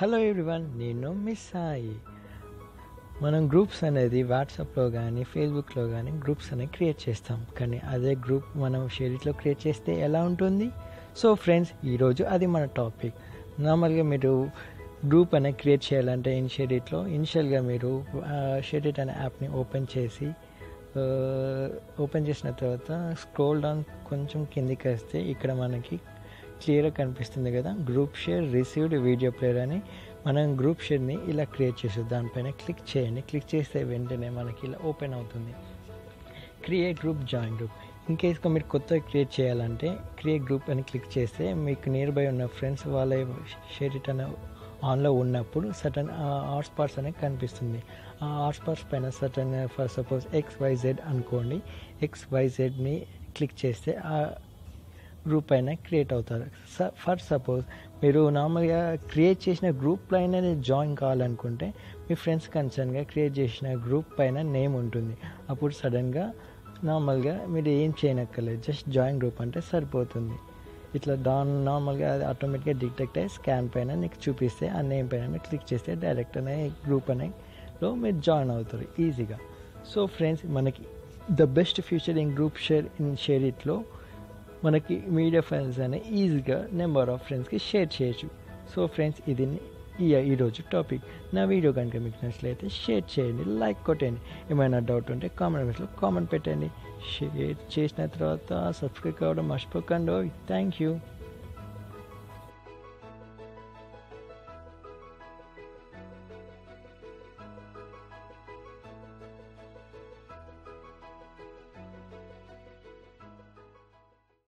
Hello everyone, నేను miss Sai. మనం groups అనేది వాట్సాప్లో కానీ ఫేస్బుక్లో కానీ గ్రూప్స్ అనేవి క్రియేట్ చేస్తాం. కానీ అదే గ్రూప్ మనం షేరిట్లో క్రియేట్ చేస్తే ఎలా ఉంటుంది? సో ఫ్రెండ్స్, ఈరోజు అది మన టాపిక్. నార్మల్గా మీరు గ్రూప్ అనేది క్రియేట్ చేయాలంటే ఇనిషియల్గా మీరు షేరిట్ అనే యాప్ని ఓపెన్ చేసిన తర్వాత స్క్రోల్ డౌన్ కొంచెం కిందికి వస్తే ఇక్కడ మనకి క్లియర్గా కనిపిస్తుంది కదా, group share received video player అని. మనం గ్రూప్ షేర్ని ఇలా క్రియేట్ చేసి దానిపైన క్లిక్ చేయండి. క్లిక్ చేస్తే వెంటనే మనకి ఇలా ఓపెన్ అవుతుంది. Create group, join group. In కేస్గా మీరు కొత్తగా క్రియేట్ చేయాలంటే క్రియేట్ గ్రూప్ అని క్లిక్ చేస్తే మీకు నియర్ బై ఉన్న ఫ్రెండ్స్ వాళ్ళ షేర్ ఇట్ అనే ఆన్లో ఉన్నప్పుడు సటన్ హాట్స్పాట్స్ అనేది కనిపిస్తుంది. ఆ హాట్స్పాట్స్ పైన సటన్ ఫర్ సపోజ్ XYZ అనుకోండి. XYZని క్లిక్ చేస్తే ఆ గ్రూప్ పైన క్రియేట్ అవుతారు. ఫర్ సపోజ్ మీరు నార్మల్గా క్రియేట్ చేసిన గ్రూప్ పైన జాయిన్ కావాలనుకుంటే మీ ఫ్రెండ్స్ కన్సర్న్గా క్రియేట్ చేసిన గ్రూప్ పైన నేమ్ ఉంటుంది. అప్పుడు సడన్గా నార్మల్గా మీరు ఏం చేయనక్కర్లేదు, జస్ట్ జాయిన్ గ్రూప్ అంటే సరిపోతుంది. ఇట్లా నార్మల్గా అది ఆటోమేటిక్గా డిటెక్ట్ అయ్యి స్కాన్ పైన నీకు చూపిస్తే ఆ నేమ్ పైన మీరు క్లిక్ చేస్తే డైరెక్ట్ అనే గ్రూప్ అనేలో మీరు జాయిన్ అవుతారు ఈజీగా. సో ఫ్రెండ్స్, మనకి the best future in group share in share ఇట్లో మనకి మీడియా ఫైల్స్ అనేవి ఈజీగా నెంబర్ ఆఫ్ ఫ్రెండ్స్కి షేర్ చేయొచ్చు. సో ఫ్రెండ్స్, ఇది ఈరోజు టాపిక్. నా వీడియో కనుక మీకు నచ్చినట్లయితే షేర్ చేయండి, లైక్ కొట్టండి. ఏమైనా డౌట్ ఉంటే కామెంట్స్లో కామెంట్ పెట్టండి. షేర్ చేసిన తర్వాత సబ్స్క్రైబ్ కావడం మర్చిపోకండి. Thank you.